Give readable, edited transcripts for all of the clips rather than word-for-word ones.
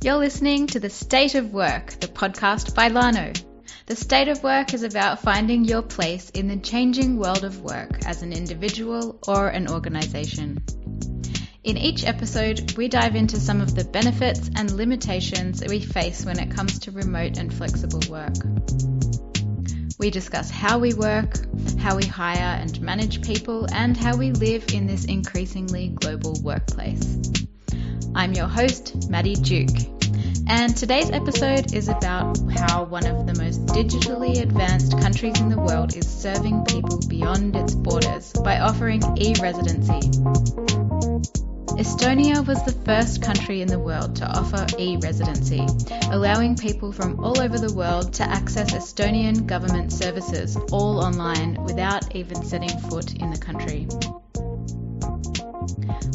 You're listening to The State of Work, the podcast by Lano. The State of Work is about finding your place in the changing world of work as an individual or an organisation. In each episode, we dive into some of the benefits and limitations that we face when it comes to remote and flexible work. We discuss how we work, how we hire and manage people, and how we live in this increasingly global workplace. I'm your host, Maddie Duke, and today's episode is about how one of the most digitally advanced countries in the world is serving people beyond its borders by offering e-Residency. Estonia was the first country in the world to offer e-Residency, allowing people from all over the world to access Estonian government services all online without even setting foot in the country.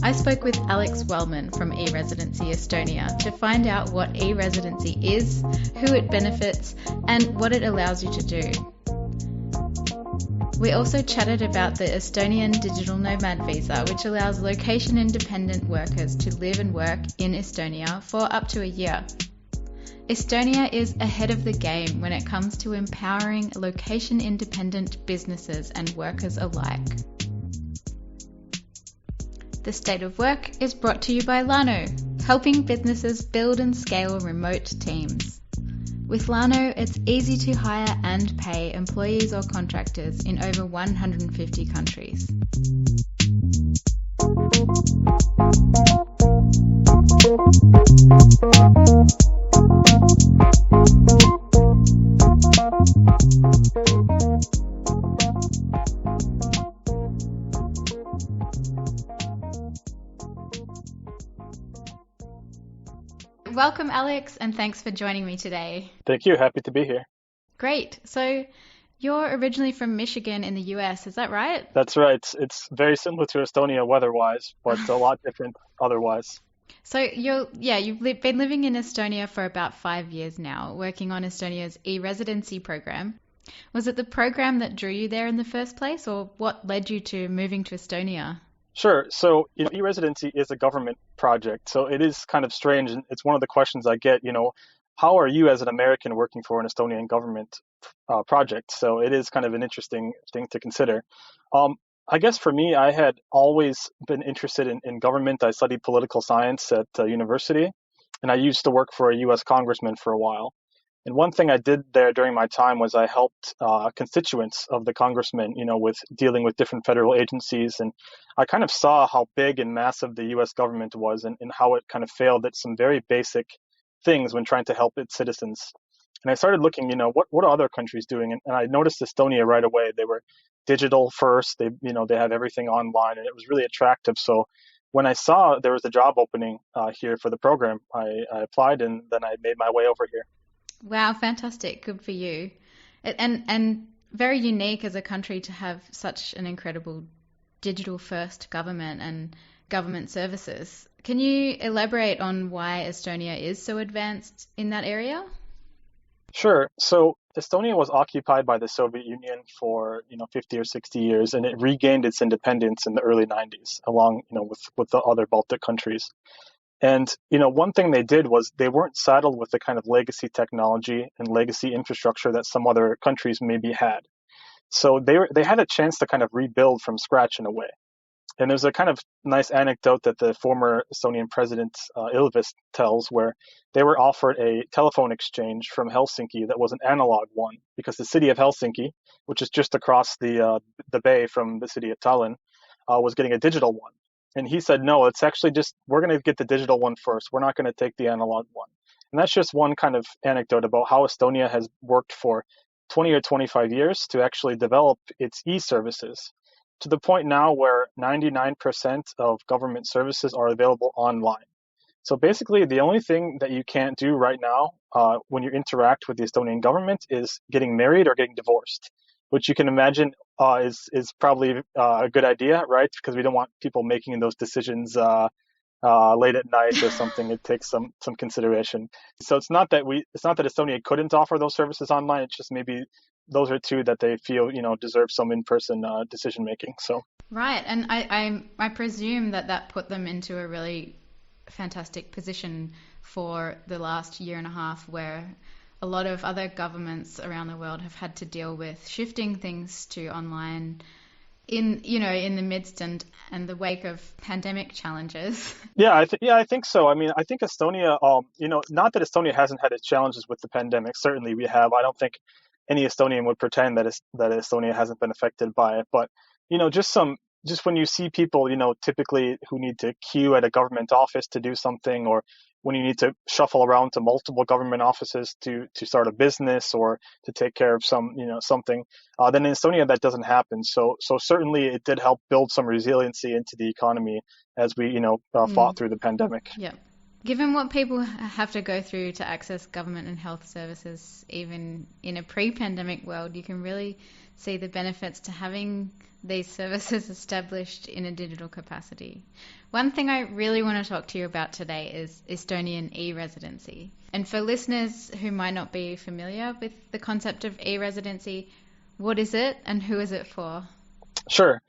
I spoke with Alex Wellman from e-Residency Estonia to find out what e-Residency is, who it benefits, and what it allows you to do. We also chatted about the Estonian Digital Nomad Visa, which allows location-independent workers to live and work in Estonia for up to a year. Estonia is ahead of the game when it comes to empowering location-independent businesses and workers alike. The State of Work is brought to you by Lano, helping businesses build and scale remote teams. With Lano, it's easy to hire and pay employees or contractors in over 150 countries. Welcome, Alex, and thanks for joining me today. Thank you. Happy to be here. Great. So you're originally from Michigan in the US, is that right? That's right. It's very similar to Estonia weather-wise, but a lot different otherwise. So you've been living in Estonia for about 5 years now, working on Estonia's e-Residency program. Was it the program that drew you there in the first place, or what led you to moving to Estonia? Sure. So, e-Residency is a government project, so it is kind of strange, and it's one of the questions I get, how are you as an American working for an Estonian government project? So it is kind of an interesting thing to consider. I guess for me, I had always been interested in government. I studied political science at university, and I used to work for a U.S. congressman for a while. And one thing I did there during my time was I helped constituents of the congressman, with dealing with different federal agencies. And I kind of saw how big and massive the U.S. government was and how it kind of failed at some very basic things when trying to help its citizens. And I started looking, what are other countries doing? And I noticed Estonia right away. They were digital first. They have everything online, and it was really attractive. So when I saw there was a job opening here for the program, I applied, and then I made my way over here. Wow, fantastic. Good for you. And very unique as a country to have such an incredible digital first government and government services. Can you elaborate on why Estonia is so advanced in that area? Sure. So Estonia was occupied by the Soviet Union for 50 or 60 years, and it regained its independence in the early 90s, along with the other Baltic countries. And, one thing they did was they weren't saddled with the kind of legacy technology and legacy infrastructure that some other countries maybe had. So they had a chance to kind of rebuild from scratch in a way. And there's a kind of nice anecdote that the former Estonian president Ilves tells, where they were offered a telephone exchange from Helsinki that was an analog one, because the city of Helsinki, which is just across the bay from the city of Tallinn, was getting a digital one. And he said, no, it's actually we're going to get the digital one first. We're not going to take the analog one. And that's just one kind of anecdote about how Estonia has worked for 20 or 25 years to actually develop its e-services to the point now where 99% of government services are available online. So basically, the only thing that you can't do right now when you interact with the Estonian government is getting married or getting divorced, which you can imagine is probably a good idea, right? Because we don't want people making those decisions late at night or something. It takes some consideration. So it's not that Estonia couldn't offer those services online. It's just maybe those are two that they feel deserve some in-person decision making. So right, and I presume that put them into a really fantastic position for the last year and a half, where a lot of other governments around the world have had to deal with shifting things to online in the midst and the wake of pandemic challenges. Yeah, I think so. I mean, I think Estonia, not that Estonia hasn't had its challenges with the pandemic. Certainly we have. I don't think any Estonian would pretend that Estonia hasn't been affected by it. But, just when you see people, typically who need to queue at a government office to do something, or when you need to shuffle around to multiple government offices to start a business or to take care of something, then in Estonia that doesn't happen. So certainly it did help build some resiliency into the economy as we, fought through the pandemic. Yeah. Given what people have to go through to access government and health services, even in a pre-pandemic world, you can really see the benefits to having these services established in a digital capacity. One thing I really want to talk to you about today is Estonian e-Residency. And for listeners who might not be familiar with the concept of e-Residency, what is it and who is it for? Sure.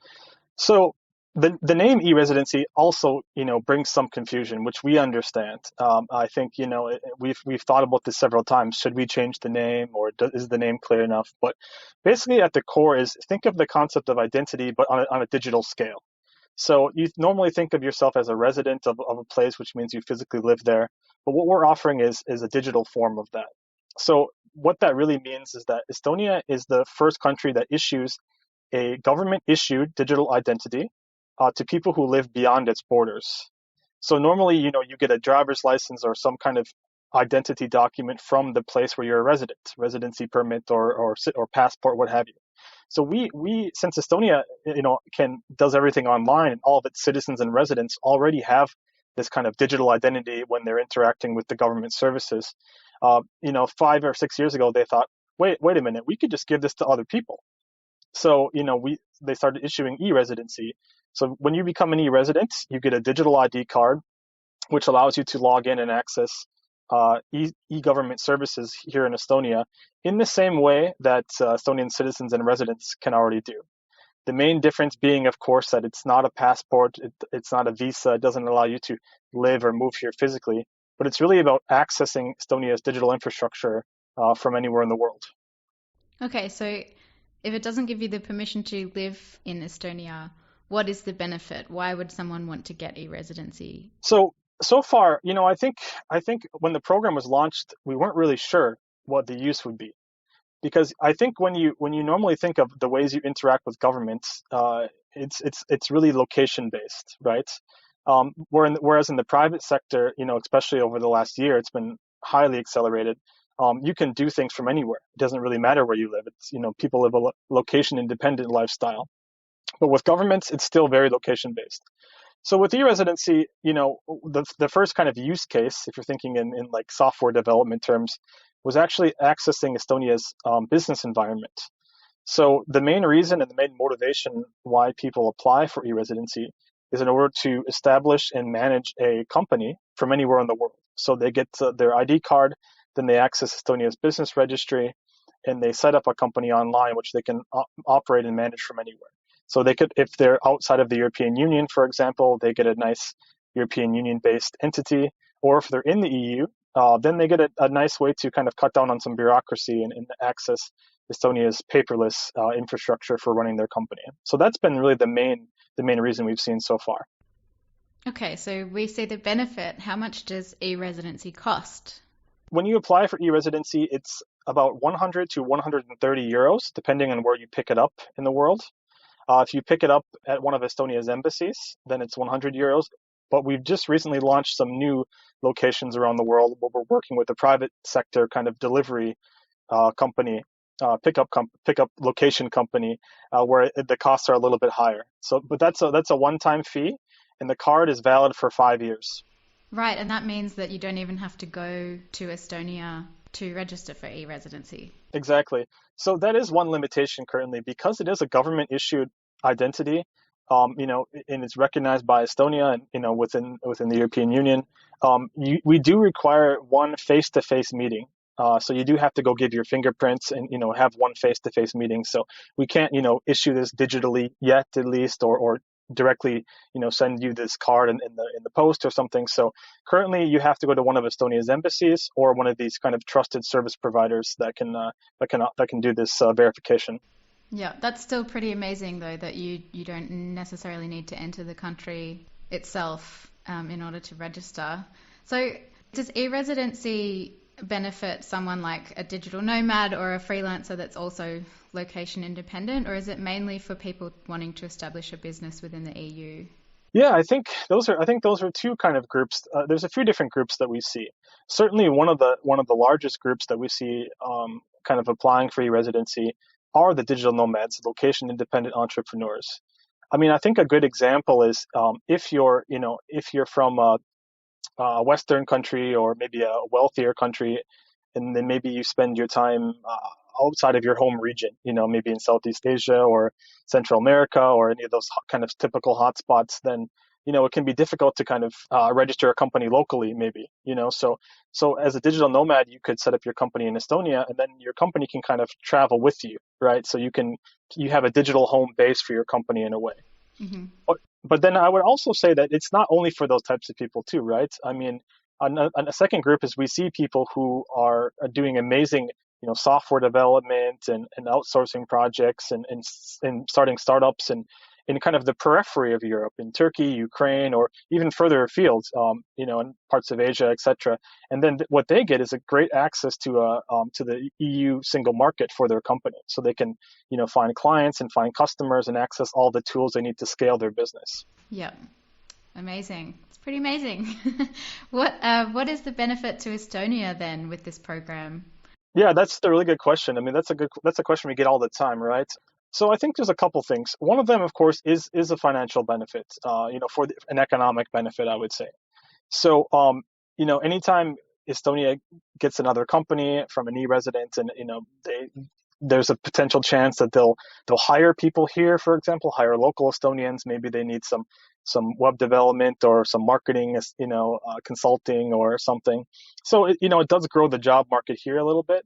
So the name e-Residency also, brings some confusion, which we understand. I think, we've thought about this several times. Should we change the name, or is the name clear enough? But basically at the core is, think of the concept of identity, but on a digital scale. So you normally think of yourself as a resident of a place, which means you physically live there. But what we're offering is a digital form of that. So what that really means is that Estonia is the first country that issues a government-issued digital identity to people who live beyond its borders. So normally, you get a driver's license or some kind of identity document from the place where you're a resident, residency permit or passport, what have you. So we since Estonia, does everything online, and all of its citizens and residents already have this kind of digital identity when they're interacting with the government services. 5 or 6 years ago, they thought, wait a minute, we could just give this to other people. So, they started issuing e-Residency. So when you become an e-resident, you get a digital ID card, which allows you to log in and access e-government services here in Estonia in the same way that Estonian citizens and residents can already do. The main difference being, of course, that it's not a passport, it's not a visa, it doesn't allow you to live or move here physically, but it's really about accessing Estonia's digital infrastructure from anywhere in the world. Okay, so if it doesn't give you the permission to live in Estonia, what is the benefit? Why would someone want to get e-Residency? So far, I think when the program was launched, we weren't really sure what the use would be, because I think when you normally think of the ways you interact with governments, it's really location based, right? Whereas in the private sector, especially over the last year, it's been highly accelerated. You can do things from anywhere. It doesn't really matter where you live. It's people live a location independent lifestyle. But with governments, it's still very location based. So with e-Residency, the first kind of use case, if you're thinking in like software development terms, was actually accessing Estonia's business environment. So the main reason and the main motivation why people apply for e-Residency is in order to establish and manage a company from anywhere in the world. So they get their ID card, then they access Estonia's business registry, and they set up a company online, which they can operate and manage from anywhere. So they could, if they're outside of the European Union, for example, they get a nice European Union-based entity. Or if they're in the EU, then they get a nice way to kind of cut down on some bureaucracy and access Estonia's paperless infrastructure for running their company. So that's been really the main reason we've seen so far. Okay, so we see the benefit. How much does e-Residency cost? When you apply for e-Residency, it's about 100 to 130 euros, depending on where you pick it up in the world. If you pick it up at one of Estonia's embassies, then it's 100 euros. But we've just recently launched some new locations around the world where we're working with a private sector kind of delivery company, pickup location company, where the costs are a little bit higher. So, but that's a one-time fee, and the card is valid for 5 years. Right, and that means that you don't even have to go to Estonia to register for e-Residency. Exactly. So that is one limitation currently, because it is a government-issued identity, and it's recognized by Estonia and, within the European Union. We do require one face-to-face meeting. So you do have to go give your fingerprints and, have one face-to-face meeting. So we can't, issue this digitally yet, at least, or directly, send you this card in the post or something. So currently, you have to go to one of Estonia's embassies or one of these kind of trusted service providers that can do this verification. Yeah, that's still pretty amazing though that you don't necessarily need to enter the country itself in order to register. So does e-residency benefit someone like a digital nomad or a freelancer that's also location independent, or is it mainly for people wanting to establish a business within the EU? Yeah, I think those are two kind of groups. There's a few different groups that we see. Certainly, one of the largest groups that we see kind of applying for e-residency are the digital nomads, location independent entrepreneurs. I mean, I think a good example is if you're from a Western country or maybe a wealthier country, and then maybe you spend your time outside of your home region, maybe in Southeast Asia or Central America or any of those kind of typical hotspots, then, it can be difficult to kind of register a company locally, maybe, so as a digital nomad, you could set up your company in Estonia, and then your company can kind of travel with you, right? So you have a digital home base for your company in a way. Mm-hmm. But then I would also say that it's not only for those types of people too, right? I mean, a second group is we see people who are doing amazing, software development and outsourcing projects and starting startups and in kind of the periphery of Europe, in Turkey, Ukraine, or even further afield, in parts of Asia, etc. And then what they get is a great access to the EU single market for their company, so they can, find clients and find customers and access all the tools they need to scale their business. Yeah, amazing. It's pretty amazing. What is the benefit to Estonia then with this program? Yeah, that's a really good question. I mean, that's a question we get all the time, right? So I think there's a couple things. One of them, of course, is a financial benefit, an economic benefit, I would say. So, anytime Estonia gets another company from an e-resident, and there's a potential chance that they'll hire people here, for example, hire local Estonians. Maybe they need some web development or some marketing, consulting or something. So it does grow the job market here a little bit,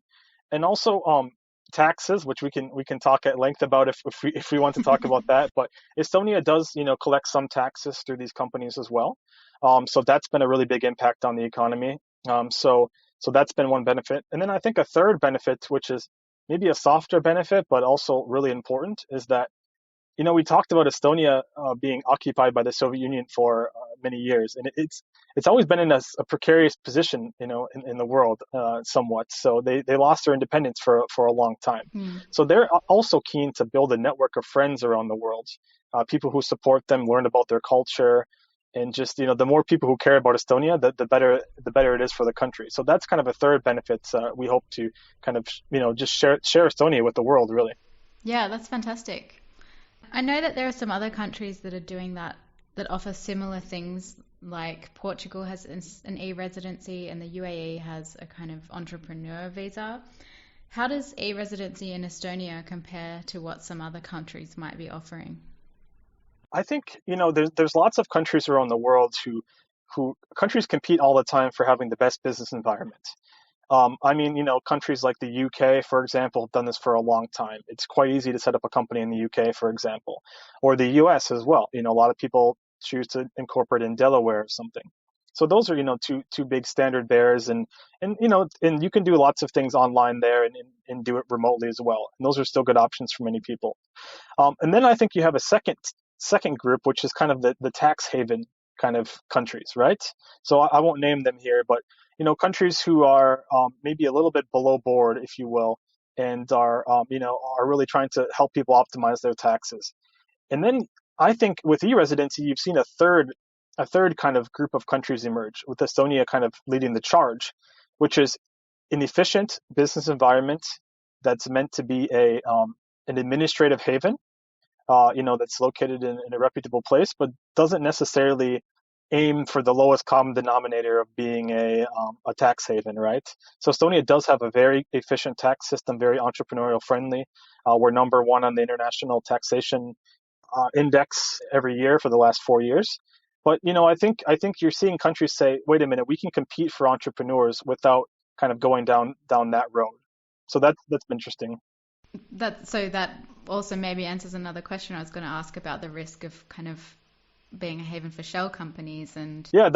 and also taxes, which we can talk at length about if we want to talk about that. But Estonia does collect some taxes through these companies as well. So that's been a really big impact on the economy. So that's been one benefit. And then I think a third benefit, which is maybe a softer benefit, but also really important, is that, we talked about Estonia being occupied by the Soviet Union for many years, and it's always been in a precarious position, in the world, somewhat. So they lost their independence for a long time. Mm. So they're also keen to build a network of friends around the world, people who support them, learn about their culture, and just, the more people who care about Estonia, the better it is for the country. So that's kind of a third benefit. We hope to kind of, just share Estonia with the world, really. Yeah, that's fantastic. I know that there are some other countries that are doing that offer similar things, like Portugal has an e-residency and the UAE has a kind of entrepreneur visa. How does e-residency in Estonia compare to what some other countries might be offering? I think, there's lots of countries around the world who countries compete all the time for having the best business environment. I mean, countries like the UK, for example, have done this for a long time. It's quite easy to set up a company in the UK, for example, or the US as well. A lot of people choose to incorporate in Delaware or something. So those are, two big standard bearers, and you can do lots of things online there and do it remotely as well. And those are still good options for many people. And then I think you have a second group, which is kind of the tax haven kind of countries, right? So I won't name them here, but countries who are maybe a little bit below board, if you will, and are really trying to help people optimize their taxes. And then I think with e-residency, you've seen a third kind of group of countries emerge, with Estonia kind of leading the charge, which is an efficient business environment that's meant to be an administrative haven, that's located in a reputable place, but doesn't necessarily aim for the lowest common denominator of being a tax haven, right? So Estonia does have a very efficient tax system, very entrepreneurial friendly. We're number one on the international taxation index every year for the last 4 years. But I think you're seeing countries say, wait a minute, we can compete for entrepreneurs without kind of going down that road. So that's interesting. So that also maybe answers another question I was going to ask about the risk of kind of being a haven for shell companies and. Yeah,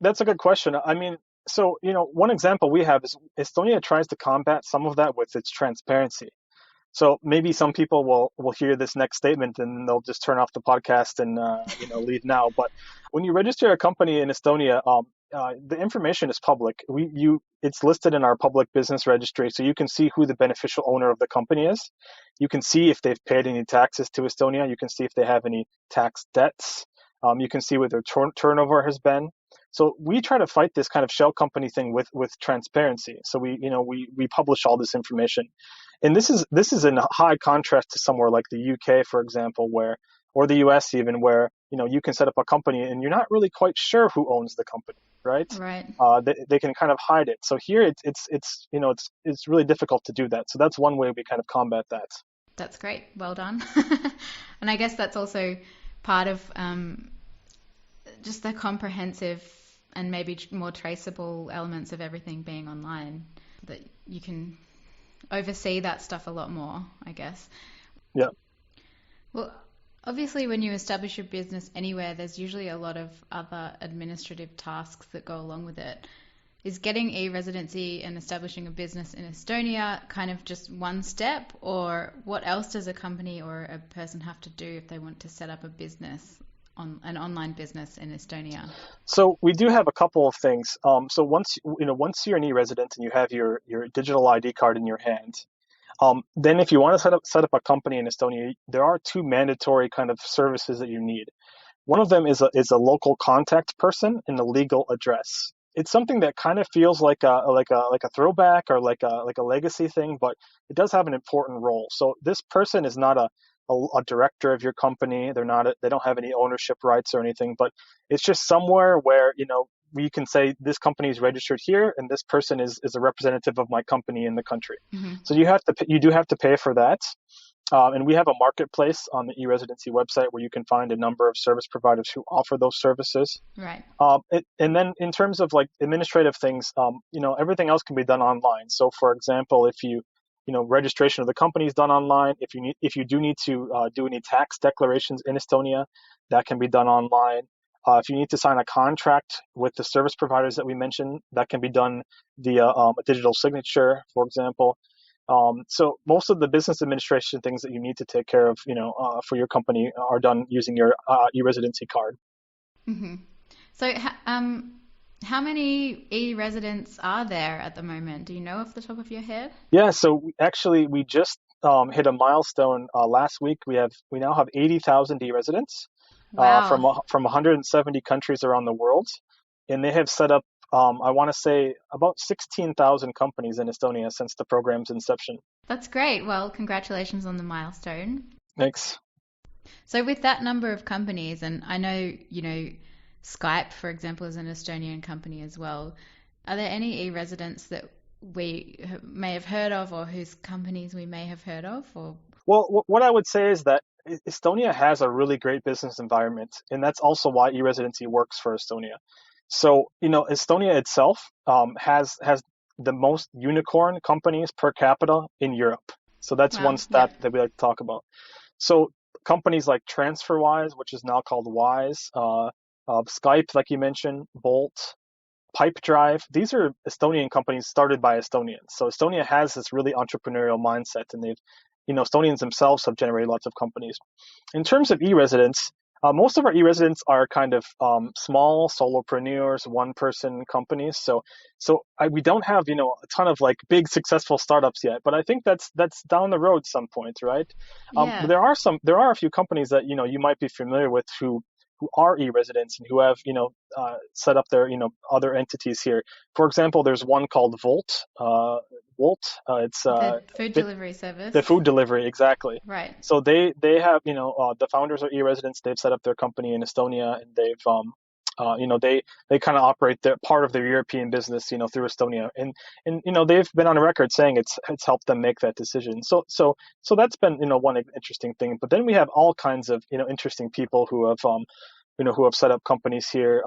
that's a good question. I mean, so, one example we have is Estonia tries to combat some of that with its transparency. So maybe some people will hear this next statement and they'll just turn off the podcast and leave now. But when you register a company in Estonia, the information is public. It's listed in our public business registry, so you can see who the beneficial owner of the company is. You can see if they've paid any taxes to Estonia. You can see if they have any tax debts. You can see what their turnover has been. So we try to fight this kind of shell company thing with transparency. So we publish all this information, and this is in high contrast to somewhere like the UK, for example, or the US even, where you can set up a company and you're not really quite sure who owns the company, right? Right. They can kind of hide it. So here it's really difficult to do that. So that's one way we kind of combat that. That's great. Well done. And I guess that's also part of just the comprehensive and maybe more traceable elements of everything being online, that you can oversee that stuff a lot more, I guess. Yeah. Well, obviously when you establish your business anywhere, there's usually a lot of other administrative tasks that go along with it. Is getting e-residency and establishing a business in Estonia kind of just one step, or what else does a company or a person have to do if they want to set up a business, an online business in Estonia? So we do have a couple of things. So once you're an e-resident and you have your digital ID card in your hand, then if you want to set up a company in Estonia, there are two mandatory kind of services that you need. One of them is a local contact person and a legal address. It's something that kind of feels like a throwback or like a legacy thing, but it does have an important role. So this person is not a director of your company. They don't have any ownership rights or anything, but it's just somewhere where we can say this company is registered here and this person is a representative of my company in the country. Mm-hmm. So you do have to pay for that. And we have a marketplace on the e-Residency website where you can find a number of service providers who offer those services. Right. And then in terms of like administrative things, everything else can be done online. So for example, if registration of the company is done online. If you do need to do any tax declarations in Estonia, that can be done online. If you need to sign a contract with the service providers that we mentioned, that can be done via a digital signature, for example. So most of the business administration things that you need to take care of, for your company are done using your e-residency card. Mm-hmm. So, how many e-residents are there at the moment? Do you know off the top of your head? Yeah, so we just hit a milestone last week. We now have 80,000 e-residents. Wow. From 170 countries around the world, and they have set up I want to say about 16,000 companies in Estonia since the program's inception. That's great. Well, congratulations on the milestone. Thanks. So with that number of companies, and I know, Skype, for example, is an Estonian company as well. Are there any e-residents that we may have heard of, or whose companies we may have heard of? Or well, what I would say is that Estonia has a really great business environment, and that's also why e-residency works for Estonia. So, Estonia itself has the most unicorn companies per capita in Europe. So that's one stat that we like to talk about. So companies like TransferWise, which is now called Wise, Skype, like you mentioned, Bolt, Pipedrive, these are Estonian companies started by Estonians. So Estonia has this really entrepreneurial mindset, and Estonians themselves have generated lots of companies. In terms of e-residents, most of our e-residents are kind of small solopreneurs, one-person companies. So we don't have a ton of like big successful startups yet, but I think that's down the road some point, right? Yeah. There are a few companies that you might be familiar with who are e-residents and who have set up their other entities here. For example, there's one called Volt. It's the food delivery service. The food delivery, exactly. Right. So they have the founders are e-residents. They've set up their company in Estonia, and they've they kind of operate their part of their European business through Estonia, and they've been on record saying it's helped them make that decision. So that's been one interesting thing. But then we have all kinds of interesting people who have set up companies here.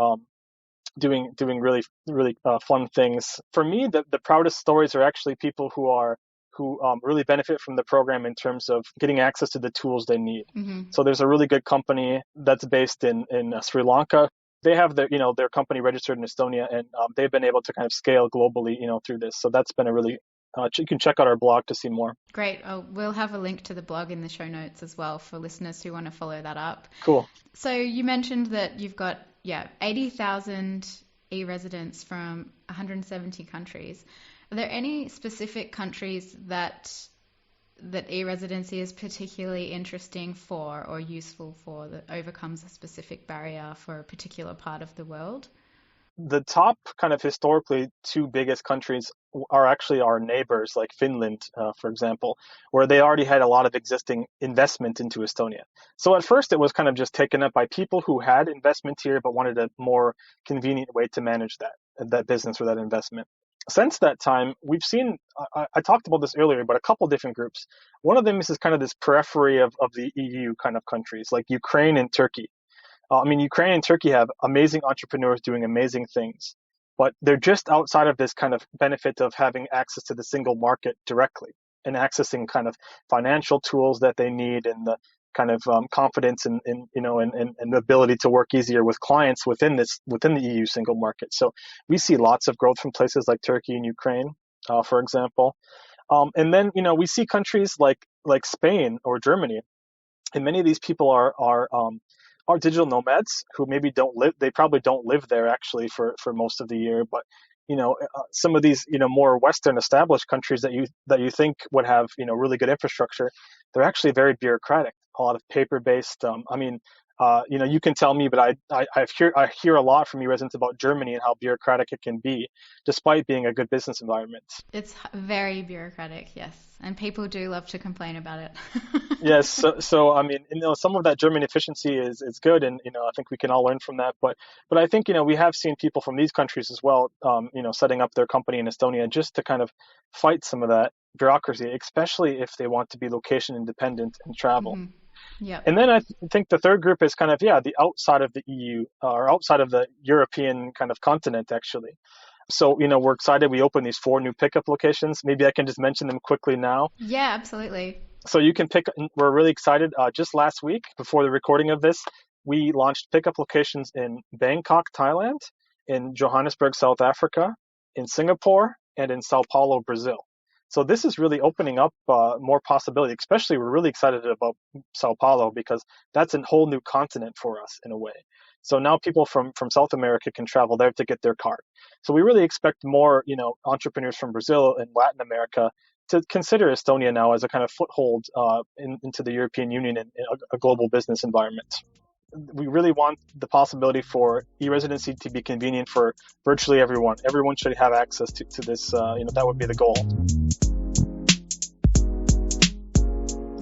Doing really really fun things. For me, the proudest stories are actually people who who really benefit from the program in terms of getting access to the tools they need. Mm-hmm. So there's a really good company that's based in Sri Lanka. They have their company registered in Estonia, and they've been able to kind of scale globally, through this. So that's been a really you can check out our blog to see more. Great. Oh, we'll have a link to the blog in the show notes as well for listeners who want to follow that up. Cool. So you mentioned that you've got 80,000 e-residents from 170 countries. Are there any specific countries that e-residency is particularly interesting for or useful for, that overcomes a specific barrier for a particular part of the world? The top kind of historically two biggest countries are actually our neighbors, like Finland, for example, where they already had a lot of existing investment into Estonia. So at first it was kind of just taken up by people who had investment here but wanted a more convenient way to manage that business or that investment. Since that time, we've seen, I talked about this earlier, but a couple different groups. One of them is kind of this periphery of the EU kind of countries, like Ukraine and Turkey. Ukraine and Turkey have amazing entrepreneurs doing amazing things, but they're just outside of this kind of benefit of having access to the single market directly and accessing kind of financial tools that they need and the kind of confidence and the ability to work easier with clients within the EU single market. So we see lots of growth from places like Turkey and Ukraine, for example. And then, we see countries like Spain or Germany, and many of these people are digital nomads who maybe they probably don't live there actually for most of the year, but some of these more Western established countries that you think would have really good infrastructure, they're actually very bureaucratic, a lot of paper based. You can tell me, but I hear a lot from you residents about Germany and how bureaucratic it can be, despite being a good business environment. It's very bureaucratic, yes, and people do love to complain about it. Yes, so some of that German efficiency is good, and I think we can all learn from that. But I think we have seen people from these countries as well, setting up their company in Estonia just to kind of fight some of that bureaucracy, especially if they want to be location independent and travel. Mm-hmm. Yeah. And then I think the third group is kind of, the outside of the EU or outside of the European kind of continent, actually. So, we're excited. We opened these 4 new pickup locations. Maybe I can just mention them quickly now. Yeah, absolutely. So you can we're really excited. Just last week, before the recording of this, we launched pickup locations in Bangkok, Thailand, in Johannesburg, South Africa, in Singapore, and in Sao Paulo, Brazil. So this is really opening up more possibility. Especially, we're really excited about Sao Paulo because that's a whole new continent for us in a way. So now people from South America can travel there to get their card. So we really expect more, entrepreneurs from Brazil and Latin America to consider Estonia now as a kind of foothold into the European Union and a global business environment. We really want the possibility for e-residency to be convenient for virtually everyone. Everyone should have access to this. That would be the goal.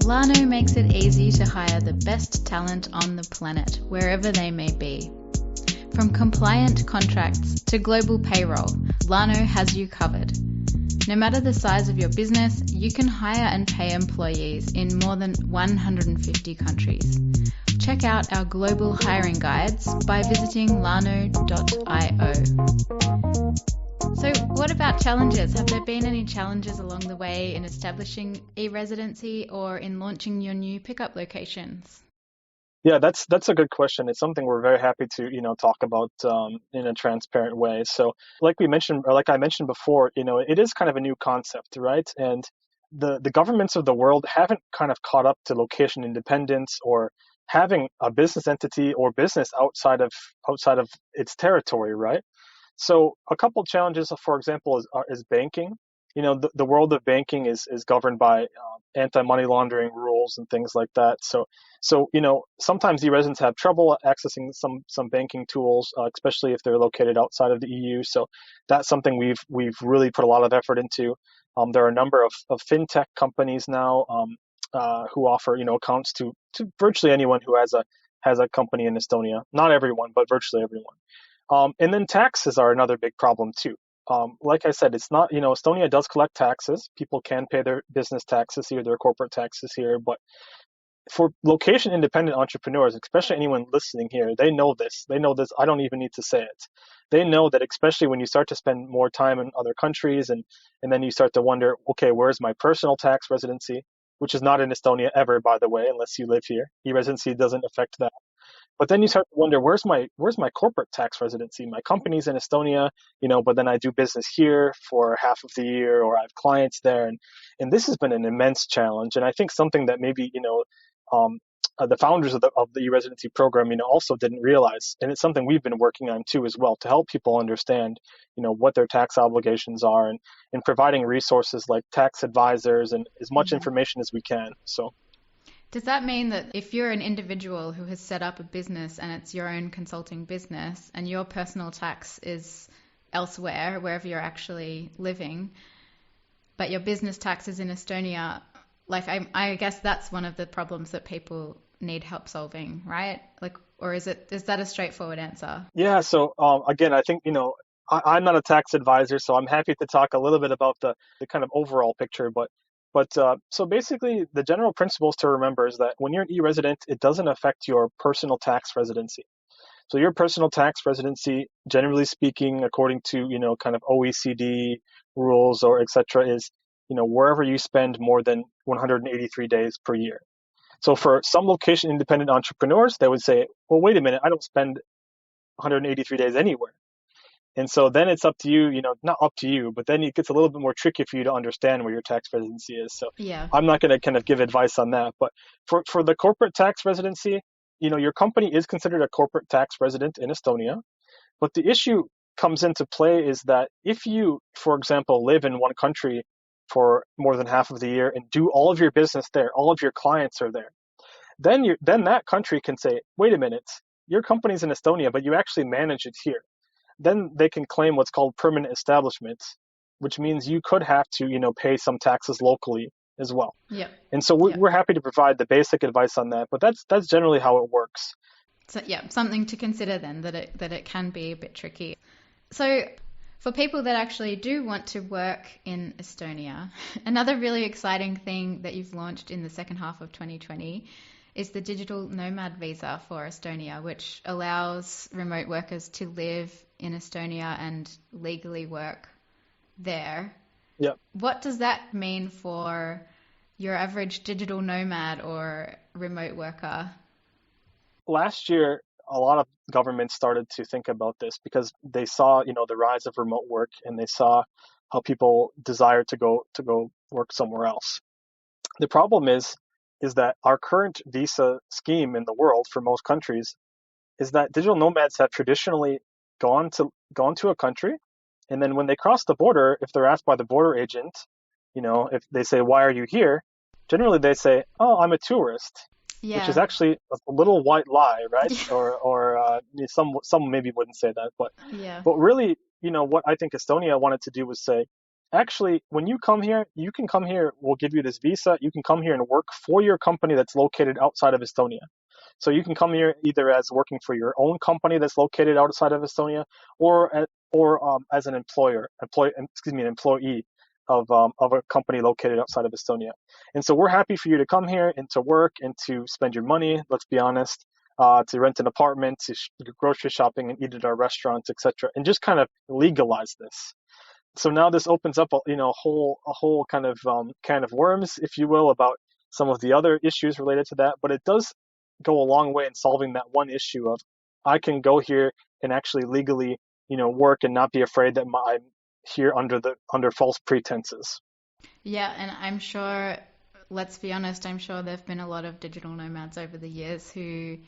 Lano makes it easy to hire the best talent on the planet, wherever they may be. From compliant contracts to global payroll, Lano has you covered. No matter the size of your business, you can hire and pay employees in more than 150 countries. Check out our global hiring guides by visiting lano.io. So what about challenges? Have there been any challenges along the way in establishing e-residency or in launching your new pickup locations? Yeah, that's a good question. It's something we're very happy to talk about in a transparent way. So, like I mentioned before, it is kind of a new concept, right? And the governments of the world haven't kind of caught up to location independence or having a business entity or business outside of its territory, right? So, a couple challenges, for example, is banking. The world of banking is governed by anti-money laundering rules and things like that. So sometimes e-residents have trouble accessing some banking tools, especially if they're located outside of the EU. So that's something we've really put a lot of effort into. There are a number of fintech companies now who offer accounts to virtually anyone who has a company in Estonia. Not everyone, but virtually everyone. And then taxes are another big problem too. Like I said, it's not, Estonia does collect taxes. People can pay their business taxes here, their corporate taxes here, but for location independent entrepreneurs, especially anyone listening here, they know this. They know this. I don't even need to say it. They know that, especially when you start to spend more time in other countries, and then you start to wonder, okay, where's my personal tax residency, which is not in Estonia ever, by the way, unless you live here. E-Residency doesn't affect that. But then you start to wonder, where's my corporate tax residency? My company's in Estonia, but then I do business here for half of the year, or I have clients there, and this has been an immense challenge. And I think something that maybe um, the founders of the e-residency program, also didn't realize, and it's something we've been working on too as well, to help people understand, what their tax obligations are, and providing resources like tax advisors and as much information as we can. So. Does that mean that if you're an individual who has set up a business and it's your own consulting business and your personal tax is elsewhere, wherever you're actually living, but your business tax is in Estonia, like I guess that's one of the problems that people need help solving, right? Like, or is that a straightforward answer? Yeah. So again, I think, I'm not a tax advisor, so I'm happy to talk a little bit about the kind of overall picture, but so basically, the general principles to remember is that when you're an e-resident, it doesn't affect your personal tax residency. So your personal tax residency, generally speaking, according to, kind of OECD rules or et cetera, is, wherever you spend more than 183 days per year. So for some location independent entrepreneurs, they would say, well, wait a minute, I don't spend 183 days anywhere. And so then it's up to you, not up to you, but then it gets a little bit more tricky for you to understand where your tax residency is. So yeah. I'm not going to kind of give advice on that. But for the corporate tax residency, your company is considered a corporate tax resident in Estonia. But the issue comes into play is that if you, for example, live in one country for more than half of the year and do all of your business there, all of your clients are there, then that country can say, wait a minute, your company's in Estonia, but you actually manage it here. Then they can claim what's called permanent establishment, which means you could have to, pay some taxes locally as well. Yeah. And so we're happy to provide the basic advice on that, but that's generally how it works. So yeah, something to consider then, that it can be a bit tricky. So for people that actually do want to work in Estonia, another really exciting thing that you've launched in the second half of 2020 is the Digital Nomad Visa for Estonia, which allows remote workers to live in Estonia and legally work there. Yeah. What does that mean for your average digital nomad or remote worker? Last year, a lot of governments started to think about this because they saw, the rise of remote work, and they saw how people desire to go work somewhere else. The problem is that our current visa scheme in the world for most countries is that digital nomads have traditionally gone to a country, and then when they cross the border, if they're asked by the border agent, if they say, why are you here? Generally they say, oh, I'm a tourist. Yeah. Which is actually a little white lie, right? or some maybe wouldn't say that, but really, what I think Estonia wanted to do was say, actually, when you come here, you can come here. We'll give you this visa. You can come here and work for your company that's located outside of Estonia. So you can come here either as working for your own company that's located outside of Estonia, or as an employee of a company located outside of Estonia. And so we're happy for you to come here and to work and to spend your money, let's be honest, to rent an apartment, to do grocery shopping and eat at our restaurants, etc., and just kind of legalize this. So now this opens up a whole kind of can of worms, if you will, about some of the other issues related to that. But it does go a long way in solving that one issue of, I can go here and actually legally, work and not be afraid that I'm here under false pretenses. Yeah, and I'm sure, let's be honest, I'm sure there've been a lot of digital nomads over the years who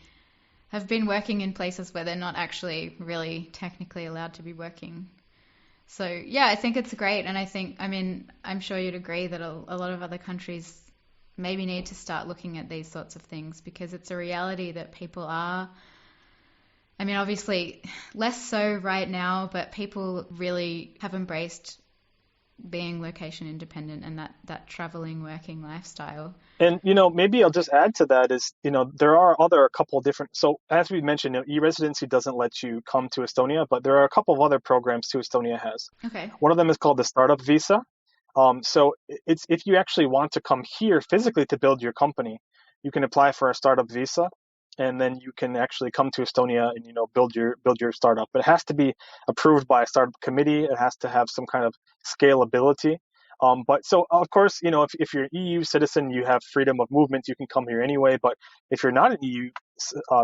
have been working in places where they're not actually really technically allowed to be working. So yeah, I think it's great, and I'm sure you'd agree that a lot of other countries maybe need to start looking at these sorts of things, because it's a reality that people are, obviously less so right now, but people really have embraced being location independent and that traveling, working lifestyle. And, maybe I'll just add to that is, there are a couple of different, so as we mentioned, e-residency doesn't let you come to Estonia, but there are a couple of other programs too Estonia has. Okay. One of them is called the Startup Visa. So it's if you actually want to come here physically to build your company, you can apply for a startup visa, and then you can actually come to Estonia and build your startup. But it has to be approved by a startup committee. It has to have some kind of scalability. But so of course, if you're an EU citizen, you have freedom of movement. You can come here anyway. But if you're not an EU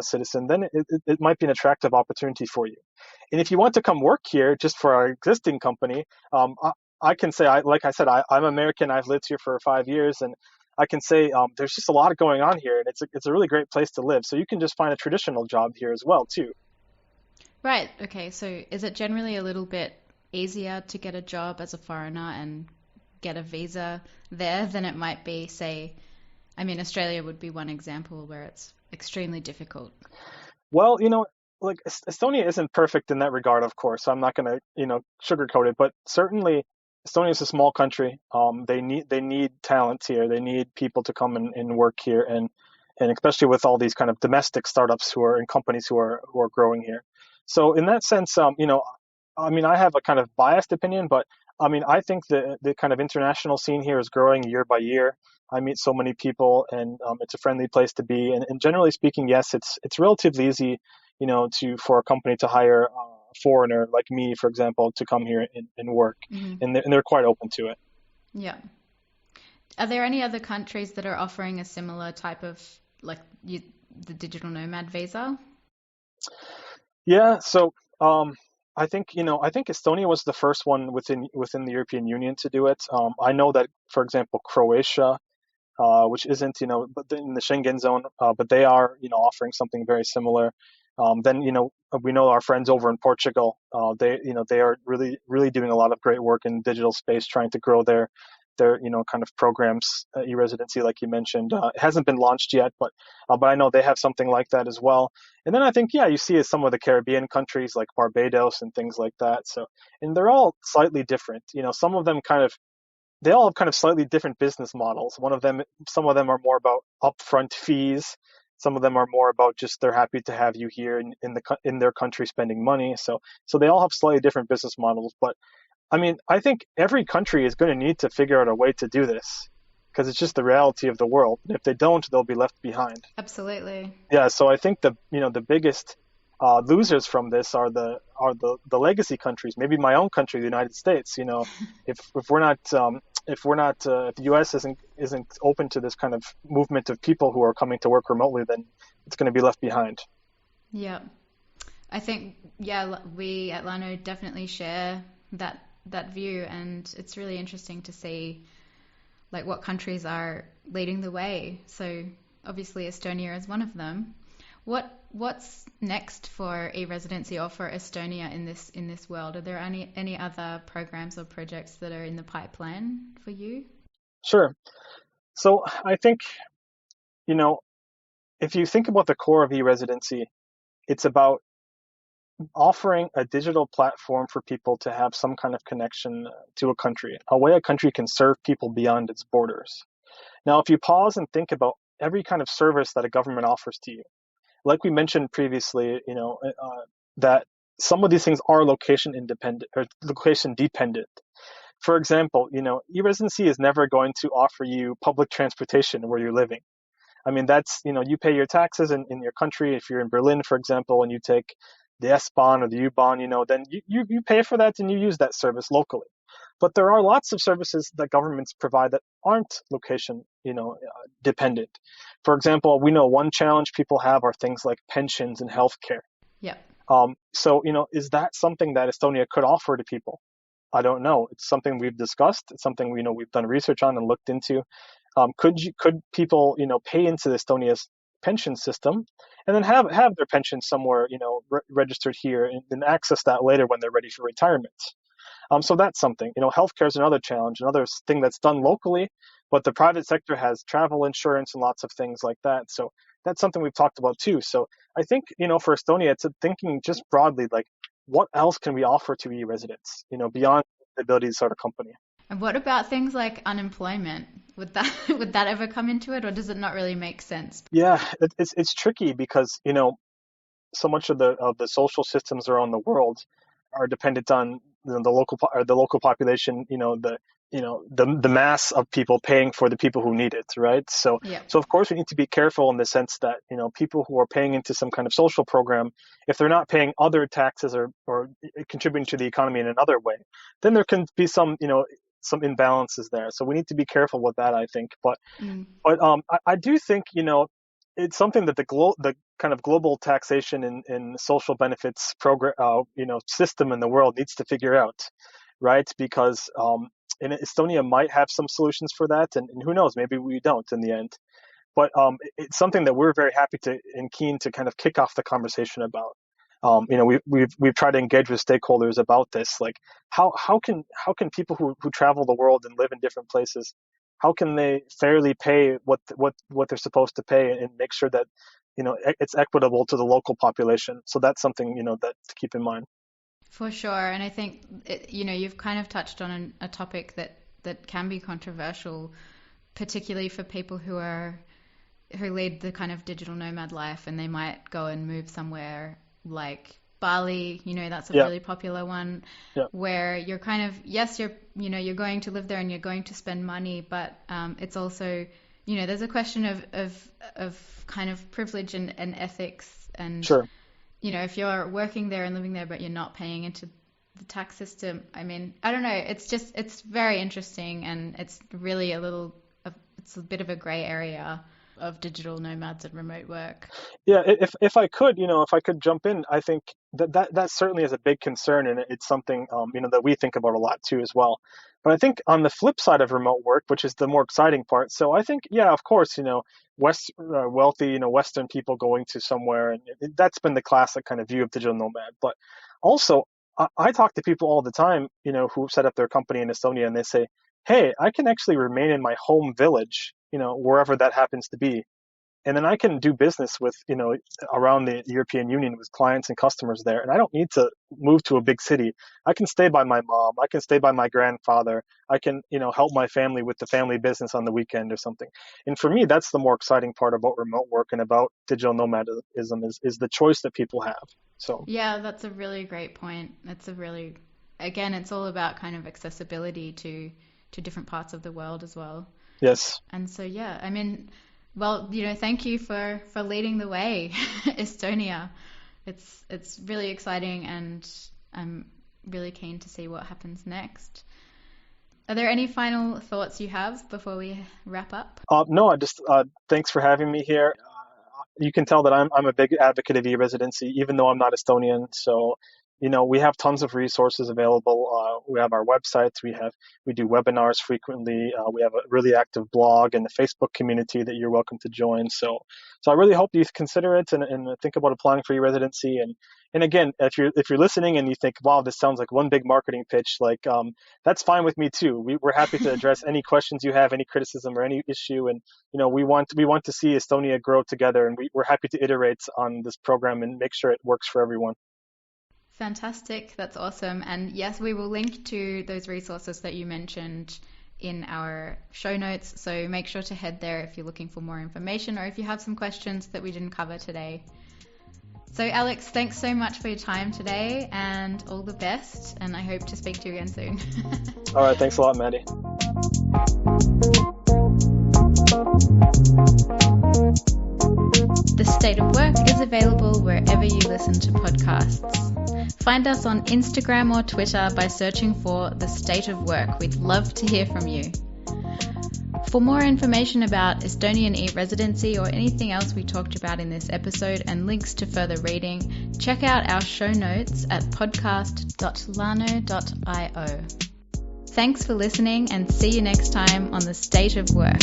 citizen, then it might be an attractive opportunity for you. And if you want to come work here just for our existing company, I can say, like I said, I'm American. I've lived here for 5 years, and I can say there's just a lot going on here, and it's a really great place to live. So you can just find a traditional job here as well, too. Right. Okay. So is it generally a little bit easier to get a job as a foreigner and get a visa there than it might be, say, I mean, Australia would be one example where it's extremely difficult. Well, like Estonia isn't perfect in that regard, of course. So I'm not going to, sugarcoat it, but certainly Estonia is a small country. They need talent here. They need people to come and work here, and especially with all these kind of domestic startups who are in companies who are growing here. So in that sense, I mean, I have a kind of biased opinion, but I mean, I think the kind of international scene here is growing year by year. I meet so many people, and it's a friendly place to be. And generally speaking, yes, it's relatively easy, for a company to hire a foreigner like me, for example, to come here and work, and they're quite open to it. Yeah. Are there any other countries that are offering a similar type of the digital nomad visa? Yeah. So I think Estonia was the first one within the European Union to do it. I know that, for example, Croatia, which isn't, but in the Schengen zone, but they are, offering something very similar. Then, we know our friends over in Portugal. They are really, really doing a lot of great work in digital space, trying to grow their kind of programs, e-Residency, like you mentioned. It hasn't been launched yet, but I know they have something like that as well. And then I think, yeah, you see some of the Caribbean countries like Barbados and things like that. So, and they're all slightly different. Some of them they all have kind of slightly different business models. Some of them are more about upfront fees. Some of them are more about just they're happy to have you here in their country spending money. So they all have slightly different business models. But I mean, I think every country is going to need to figure out a way to do this because it's just the reality of the world. And if they don't, they'll be left behind. Absolutely. Yeah. So I think the biggest losers from this are the legacy countries. Maybe my own country, the United States. If the U.S. isn't open to this kind of movement of people who are coming to work remotely, then it's going to be left behind. Yeah, I think we at Lano definitely share that view, and it's really interesting to see like what countries are leading the way. So obviously Estonia is one of them. What's next for e-Residency or for Estonia in this world? Are there any other programs or projects that are in the pipeline for you? Sure. So I think, if you think about the core of e-Residency, it's about offering a digital platform for people to have some kind of connection to a country, a way a country can serve people beyond its borders. Now, if you pause and think about every kind of service that a government offers to you, like we mentioned previously, that some of these things are location independent or location dependent. For example, e-Residency is never going to offer you public transportation where you're living. I mean, that's, you pay your taxes in your country. If you're in Berlin, for example, and you take the S-Bahn or the U-Bahn, then you pay for that and you use that service locally. But there are lots of services that governments provide that aren't location, dependent. For example, we know one challenge people have are things like pensions and healthcare. Yeah. So, is that something that Estonia could offer to people? I don't know. It's something we've discussed. It's something we've done research on and looked into. Could people, pay into Estonia's pension system and then have their pension somewhere, registered here and then access that later when they're ready for retirement? So that's something. Healthcare is another challenge, another thing that's done locally, but the private sector has travel insurance and lots of things like that. So that's something we've talked about too. So I think, for Estonia, it's thinking just broadly, like what else can we offer to e-residents, beyond the ability to start a company. And what about things like unemployment? Would that ever come into it, or does it not really make sense? Yeah, it's tricky because, so much of the social systems around the world are dependent on the local population, the mass of people paying for the people who need it, right? So of course we need to be careful in the sense that people who are paying into some kind of social program, if they're not paying other taxes or contributing to the economy in another way, then there can be some imbalances there. So we need to be careful with that, I think. But I do think it's something that the kind of global taxation and social benefits program system in the world needs to figure out, right? Because and Estonia might have some solutions for that, and who knows, maybe we don't in the end. But it's something that we're very happy to and keen to kind of kick off the conversation about. We've tried to engage with stakeholders about this, like how can people who travel the world and live in different places, how can they fairly pay what they're supposed to pay and make sure that it's equitable to the local population. So that's something that to keep in mind. For sure. And I think, you've kind of touched on a topic that can be controversial, particularly for people who lead the kind of digital nomad life, and they might go and move somewhere like Bali, that's a really popular one, where you're kind of, yes, you're going to live there and you're going to spend money, but it's also, there's a question of kind of privilege and ethics and sure. If you're working there and living there, but you're not paying into the tax system, I mean, I don't know. It's very interesting, and it's really it's a bit of a gray area of digital nomads and remote work. Yeah, if I could jump in, I think that certainly is a big concern, and it's something that we think about a lot too as well. But I think on the flip side of remote work, which is the more exciting part, so I think of course wealthy Western people going to somewhere, and that's been the classic kind of view of digital nomad. But also I talk to people all the time who set up their company in Estonia, and they say, hey, I can actually remain in my home village, wherever that happens to be. And then I can do business with, around the European Union with clients and customers there. And I don't need to move to a big city. I can stay by my mom. I can stay by my grandfather. I can, help my family with the family business on the weekend or something. And for me, that's the more exciting part about remote work and about digital nomadism is the choice that people have. So yeah, that's a really great point. Again, it's all about kind of accessibility to different parts of the world as well. Yes. And so, I mean, well, thank you for leading the way, Estonia. It's really exciting, and I'm really keen to see what happens next. Are there any final thoughts you have before we wrap up? No, I just thanks for having me here. You can tell that I'm a big advocate of e-Residency, even though I'm not Estonian. So we have tons of resources available. We have our websites. We do webinars frequently. We have a really active blog and a Facebook community that you're welcome to join. So I really hope you consider it and think about applying for e-Residency. And again, if you're listening and you think, wow, this sounds like one big marketing pitch, that's fine with me too. We're happy to address any questions you have, any criticism or any issue. And we want to see Estonia grow together, and we're happy to iterate on this program and make sure it works for everyone. Fantastic. That's awesome. And yes, we will link to those resources that you mentioned in our show notes. So make sure to head there if you're looking for more information or if you have some questions that we didn't cover today. So Alex, thanks so much for your time today, and all the best. And I hope to speak to you again soon. All right. Thanks a lot, Maddie. The State of Work is available wherever you listen to podcasts. Find us on Instagram or Twitter by searching for The State of Work. We'd love to hear from you. For more information about Estonian e-Residency or anything else we talked about in this episode and links to further reading, check out our show notes at podcast.lano.io. Thanks for listening, and see you next time on The State of Work.